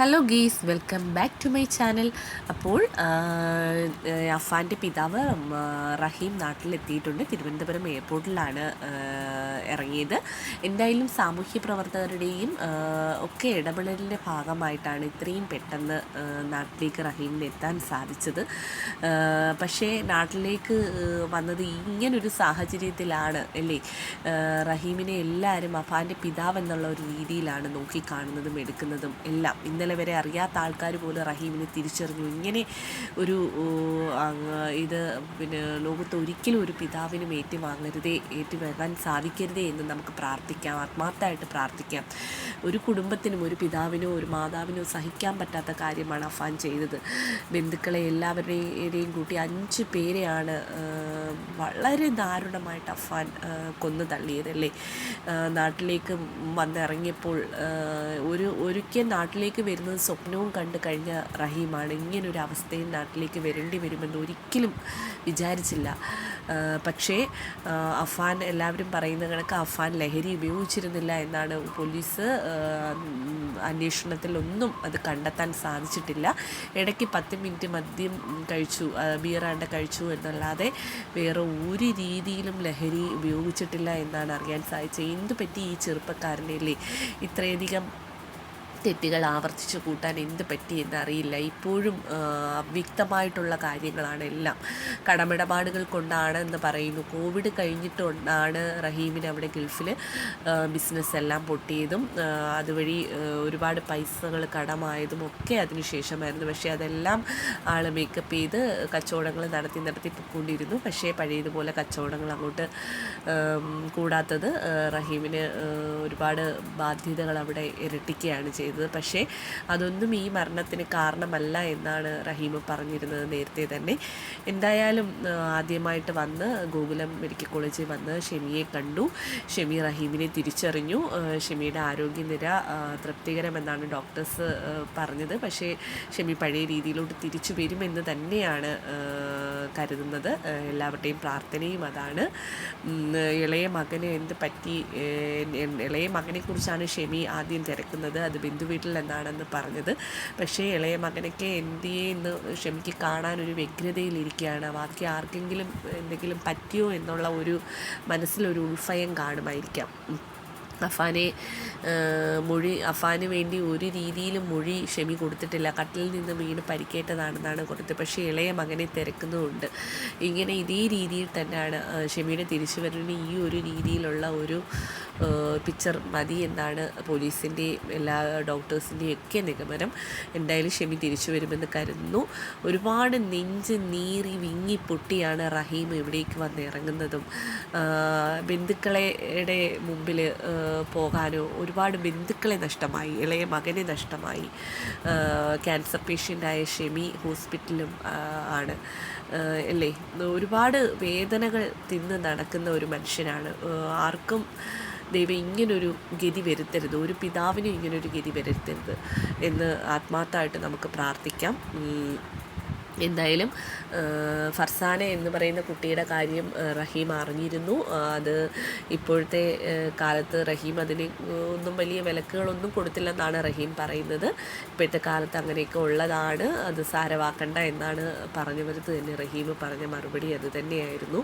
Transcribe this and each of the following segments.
Hello guys, welcome back to my channel. അപ്പോൾ അഫാൻ്റെ പിതാവ് റഹീം നാട്ടിലെത്തിയിട്ടുണ്ട്. തിരുവനന്തപുരം എയർപോർട്ടിലാണ് ഇറങ്ങിയത്. എന്തായാലും സാമൂഹ്യ പ്രവർത്തകരുടെയും ഒക്കെ ഇടപെടലിൻ്റെ ഭാഗമായിട്ടാണ് ഇത്രയും പെട്ടെന്ന് നാട്ടിലേക്ക് റഹീമിന് എത്താൻ സാധിച്ചത്. പക്ഷേ നാട്ടിലേക്ക് വന്നത് ഇങ്ങനൊരു സാഹചര്യത്തിലാണ് അല്ലേ. റഹീമിനെ എല്ലാവരും അഫാൻ്റെ പിതാവ് എന്നുള്ള ഒരു രീതിയിലാണ് നോക്കിക്കാണുന്നതും എടുക്കുന്നതും എല്ലാം. ഇന്നലെ വരെ അറിയാത്ത ആൾക്കാർ പോലും റഹീമിനെ തിരിച്ചറിഞ്ഞു. ഇങ്ങനെ ഒരു ഇത് ലോകത്ത് ഒരിക്കലും ഒരു പിതാവിനും ഏറ്റുവാങ്ങാൻ സാധിക്കരുതേ എന്ന് നമുക്ക് പ്രാർത്ഥിക്കാം, ആത്മാർത്ഥമായിട്ട് പ്രാർത്ഥിക്കാം. ഒരു കുടുംബത്തിനും ഒരു പിതാവിനോ ഒരു മാതാവിനോ സഹിക്കാൻ പറ്റാത്ത കാര്യമാണ് അഫാൻ ചെയ്തത്. ബന്ധുക്കളെ എല്ലാവരുടെയും കൂട്ടി 5 പേരെയാണ് വളരെ ദാരുണമായിട്ട് അഫാൻ കൊന്നു തള്ളിയതല്ലേ. നാട്ടിലേക്ക് വന്നിറങ്ങിയപ്പോൾ ഒരിക്കൽ നാട്ടിലേക്ക് വരുന്നത് സ്വപ്നവും കണ്ടു കഴിഞ്ഞ റഹീമാണ്. ഇങ്ങനൊരു അവസ്ഥയിൽ നാട്ടിലേക്ക് വരേണ്ടി വരുമെന്ന് ഒരിക്കലും വിചാരിച്ചില്ല. പക്ഷേ അഫാൻ, എല്ലാവരും പറയുന്ന കണക്ക് അഫാൻ ലഹരി ഉപയോഗിച്ചിരുന്നില്ല എന്നാണ് പോലീസ് അന്വേഷണത്തിലൊന്നും അത് കണ്ടെത്താൻ സാധിച്ചിട്ടില്ല. ഇടയ്ക്ക് 10 മിനിറ്റ് മദ്യം കഴിച്ചു, ബിയറാണ്ട് കഴിച്ചു എന്നല്ലാതെ വേറെ ഒരു രീതിയിലും ലഹരി ഉപയോഗിച്ചിട്ടില്ല എന്നാണ് അറിയാൻ സാധിച്ചത്. എന്തു പറ്റി ഈ ചെറുപ്പക്കാരനല്ലേ ഇത്രയധികം തെറ്റുകൾ ആവർത്തിച്ചു കൂട്ടാൻ എന്ത് പറ്റിയെന്നറിയില്ല. ഇപ്പോഴും അവ്യക്തമായിട്ടുള്ള കാര്യങ്ങളാണ് എല്ലാം. കടമിടപാടുകൾ കൊണ്ടാണ് എന്ന് പറയുന്നു. കോവിഡ് കഴിഞ്ഞിട്ടാണ് റഹീമിന് അവിടെ ഗൾഫിൽ ബിസിനസ് എല്ലാം പൊട്ടിയതും അതുവഴി ഒരുപാട് പൈസകൾ കടമായതും ഒക്കെ അതിന് ശേഷമായിരുന്നു. പക്ഷേ അതെല്ലാം ആൾ മേക്കപ്പ് ചെയ്ത് കച്ചവടങ്ങൾ നടത്തി പൊയ്ക്കൊണ്ടിരുന്നു. പക്ഷേ പഴയതുപോലെ കച്ചവടങ്ങൾ അങ്ങോട്ട് കൂടാത്തത് റഹീമിന് ഒരുപാട് ബാധ്യതകൾ അവിടെ ഇരട്ടിക്കുകയാണ് ചെയ്തത്. പക്ഷേ അതൊന്നും ഈ മരണത്തിന് കാരണമല്ല എന്നാണ് റഹീം പറഞ്ഞിരുന്നത് നേരത്തെ തന്നെ. എന്തായാലും ആദ്യമായിട്ട് വന്ന് ഗോകുലം മെഡിക്കൽ കോളേജിൽ വന്ന് ഷെമിയെ കണ്ടു. ഷെമി റഹീമിനെ തിരിച്ചറിഞ്ഞു. ഷെമിയുടെ ആരോഗ്യനില തൃപ്തികരമെന്നാണ് ഡോക്ടേഴ്സ് പറഞ്ഞത്. പക്ഷേ ഷെമി പഴയ രീതിയിലോട്ട് തിരിച്ചു വരുമെന്ന് തന്നെയാണ് കരുതുന്നത്. എല്ലാവരുടെയും പ്രാർത്ഥനയും അതാണ്. ഇളയ മകന് എന്ത് പറ്റി, ഇളയ മകനെക്കുറിച്ചാണ് ഷെമി ആദ്യം തിരക്കുന്നത്. അത് ബന്ധു വീട്ടിൽ എന്നാണെന്ന് പറഞ്ഞത്. പക്ഷേ ഇളയ മകനൊക്കെ എന്തിയെന്ന് ഷെമിക്ക് കാണാനൊരു വ്യഗ്രതയിലിരിക്കുകയാണ്. ബാക്കി ആർക്കെങ്കിലും എന്തെങ്കിലും പറ്റിയോ എന്നുള്ള ഒരു മനസ്സിലൊരു ഉൾഭയം കാണുമായിരിക്കാം. അഫാന് വേണ്ടി ഒരു രീതിയിലും മൊഴി ഷെമി കൊടുത്തിട്ടില്ല. കട്ടിലിൽ നിന്ന് വീണ് പരിക്കേറ്റതാണെന്നാണ് കൊടുത്തത്. പക്ഷേ ഇളയ മകനെ തിരക്കുന്നുമുണ്ട്. ഇങ്ങനെ ഇതേ രീതിയിൽ തന്നെയാണ് ഷെമിയുടെ തിരിച്ചുവരവിന് ഈ ഒരു രീതിയിലുള്ള ഒരു പിക്ചർ മതി എന്നാണ് പോലീസിൻ്റെയും എല്ലാ ഡോക്ടേഴ്സിൻ്റെയും ഒക്കെ നിഗമനം. എന്തായാലും ഷെമി തിരിച്ചു വരുമെന്ന് കരുതുന്നു. ഒരുപാട് നെഞ്ച് നീറി വിങ്ങി പൊട്ടിയാണ് റഹീം ഇവിടേക്ക് വന്നിറങ്ങുന്നതും. ബന്ധുക്കളുടെ മുമ്പിൽ പോകാനോ, ഒരുപാട് ബന്ധുക്കളെ നഷ്ടമായി, ഇളയ മകനെ നഷ്ടമായി. ക്യാൻസർ പേഷ്യൻ്റായ ഷെമി ഹോസ്പിറ്റലും ആണ് അല്ലേ. ഒരുപാട് വേദനകൾ തിന്ന് നടക്കുന്ന ഒരു മനുഷ്യനാണ്. ആർക്കും ദൈവം ഇങ്ങനൊരു ഗതി വരുത്തരുത്, ഒരു പിതാവിനും ഇങ്ങനൊരു ഗതി വരുത്തരുത് എന്ന് ആത്മാർത്ഥമായിട്ട് നമുക്ക് പ്രാർത്ഥിക്കാം. എന്തായാലും ഫർസാന എന്ന് പറയുന്ന കുട്ടിയുടെ കാര്യം റഹീം അറിഞ്ഞിരുന്നു. അത് ഇപ്പോഴത്തെ കാലത്ത് റഹീം അതിന് ഒന്നും വലിയ വിലക്കുകളൊന്നും കൊടുത്തില്ലെന്നാണ് റഹീം പറയുന്നത്. ഇപ്പോഴത്തെ കാലത്ത് അങ്ങനെയൊക്കെ ഉള്ളതാണ്, അത് സാരവാക്കണ്ട എന്നാണ് പറഞ്ഞവർക്ക് തന്നെ റഹീം പറഞ്ഞ മറുപടി അത് തന്നെയായിരുന്നു.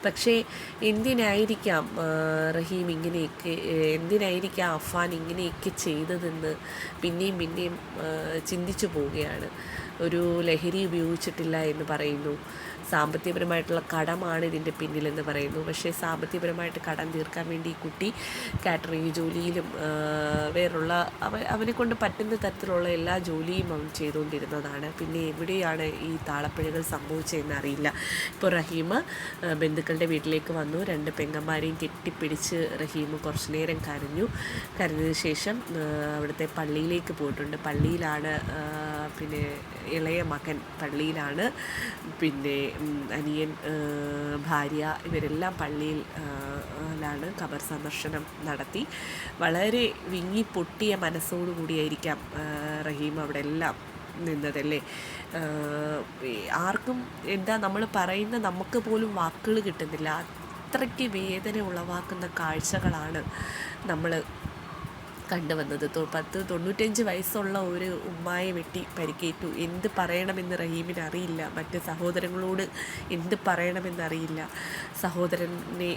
പക്ഷേ എന്തിനായിരിക്കാം റഹീം ഇങ്ങനെയൊക്കെ, എന്തിനായിരിക്കാം അഫാൻ ഇങ്ങനെയൊക്കെ ചെയ്തതെന്ന് പിന്നെയും ചിന്തിച്ചു പോവുകയാണ്. ഒരു ലഹരി ഉപയോഗിച്ചിട്ടില്ല എന്ന് പറയുന്നു. സാമ്പത്തികപരമായിട്ടുള്ള കടമാണ് ഇതിൻ്റെ പിന്നിലെന്ന് പറയുന്നു. പക്ഷേ സാമ്പത്തികപരമായിട്ട് കടം തീർക്കാൻ വേണ്ടി ഈ കുട്ടി കാറ്ററിംഗ് ജോലിയിലും വേറുള്ള അവനെ കൊണ്ട് പറ്റുന്ന തരത്തിലുള്ള എല്ലാ ജോലിയും അവൻ ചെയ്തുകൊണ്ടിരുന്നതാണ്. പിന്നെ എവിടെയാണ് ഈ താളപ്പിഴകൾ സംഭവിച്ചതെന്ന് അറിയില്ല. ഇപ്പോൾ റഹീം ബന്ധുക്കളുടെ വീട്ടിലേക്ക് വന്നു. 2 പെങ്ങന്മാരെയും കെട്ടിപ്പിടിച്ച് റഹീം കുറച്ച് നേരം കരഞ്ഞതിന് ശേഷം അവിടുത്തെ പള്ളിയിലേക്ക് പോയിട്ടുണ്ട്. പള്ളിയിലാണ് ഇളയ മകൻ പള്ളിയിലാണ്, പിന്നെ അനിയൻ, ഭാര്യ ഇവരെല്ലാം പള്ളിയിലാണ് ഖബർ സന്ദർശനം നടത്തി. വളരെ വിങ്ങി പൊട്ടിയ മനസ്സോടുകൂടിയായിരിക്കാം റഹീം അവിടെ എല്ലാം നിന്നതല്ലേ. ആർക്കും എന്താ നമ്മൾ പറയുന്ന, നമുക്ക് പോലും വാക്കുകൾ കിട്ടുന്നില്ല. അത്രയ്ക്ക് വേദന ഉളവാക്കുന്ന കാഴ്ചകളാണ് നമ്മൾ കണ്ടുവന്നത്. 95 വയസ്സുള്ള ഒരു ഉമ്മായെ വെട്ടി പരിക്കേറ്റു. എന്ത് പറയണമെന്ന് റഹീമിന് അറിയില്ല. മറ്റ് സഹോദരങ്ങളോട് എന്ത് പറയണമെന്നറിയില്ല. സഹോദരനെ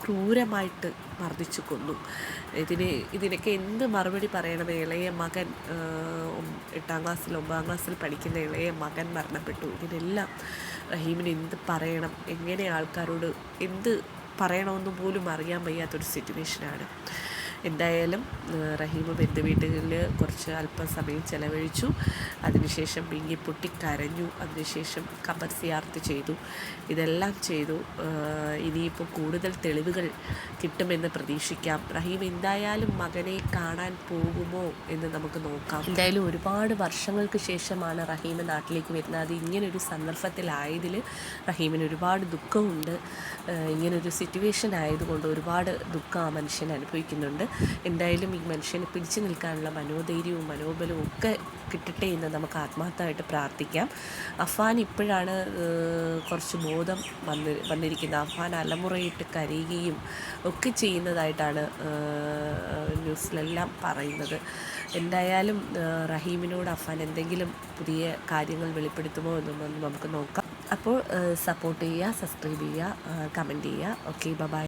ക്രൂരമായിട്ട് മർദ്ദിച്ചു കൊന്നു. ഇതിനൊക്കെ എന്ത് മറുപടി പറയണം? ഇളയ മകൻ 8ാം ക്ലാസ്സിൽ 9ാം ക്ലാസ്സിൽ പഠിക്കുന്ന ഇളയ മകൻ മരണപ്പെട്ടു. ഇതിനെല്ലാം റഹീമിന് എന്ത് പറയണം, എങ്ങനെ ആൾക്കാരോട് എന്ത് പറയണമെന്ന് പോലും അറിയാൻ വയ്യാത്തൊരു സിറ്റുവേഷനാണ്. എന്തായാലും റഹീം ബന്ധുവീട്ടിൽ കുറച്ച് അല്പസമയം ചിലവഴിച്ചു. അതിനുശേഷം പൊട്ടി കരഞ്ഞു. അതിനുശേഷം ഖബർ സിയാറത്ത് ചെയ്തു. ഇതെല്ലാം ചെയ്തു. ഇനിയിപ്പോൾ കൂടുതൽ തെളിവുകൾ കിട്ടുമെന്ന് പ്രതീക്ഷിക്കാം. റഹീം എന്തായാലും മകനെ കാണാൻ പോകുമോ എന്ന് നമുക്ക് നോക്കാം. എന്തായാലും ഒരുപാട് വർഷങ്ങൾക്ക് ശേഷമാണ് റഹീം നാട്ടിലേക്ക് വരുന്നത്. അത് ഇങ്ങനൊരു സന്ദർഭത്തിലായതിൽ റഹീമിന് ഒരുപാട് ദുഃഖമുണ്ട്. ഇങ്ങനൊരു സിറ്റുവേഷൻ ആയതുകൊണ്ട് ഒരുപാട് ദുഃഖം ആ മനുഷ്യൻ അനുഭവിക്കുന്നുണ്ട്. എന്തായാലും ഈ മനുഷ്യനെ പിടിച്ചു നിൽക്കാനുള്ള മനോധൈര്യവും മനോബലവും ഒക്കെ കിട്ടട്ടെ എന്ന് നമുക്ക് ആത്മാർത്ഥമായിട്ട് പ്രാർത്ഥിക്കാം. അഫാൻ ഇപ്പോഴാണ് കുറച്ച് ബോധം വന്നിരിക്കുന്നത്. അഫാൻ അലമുറയിട്ട് കരയുകയും ഒക്കെ ചെയ്യുന്നതായിട്ടാണ് ന്യൂസിലെല്ലാം പറയുന്നത്. എന്തായാലും റഹീമിനോട് അഫാൻ എന്തെങ്കിലും പുതിയ കാര്യങ്ങൾ വെളിപ്പെടുത്തുമോ എന്നൊന്നും നമുക്ക് നോക്കാം. അപ്പോൾ സപ്പോർട്ട് ചെയ്യുക, സബ്സ്ക്രൈബ് ചെയ്യുക, കമൻറ്റ് ചെയ്യുക. Okay, by.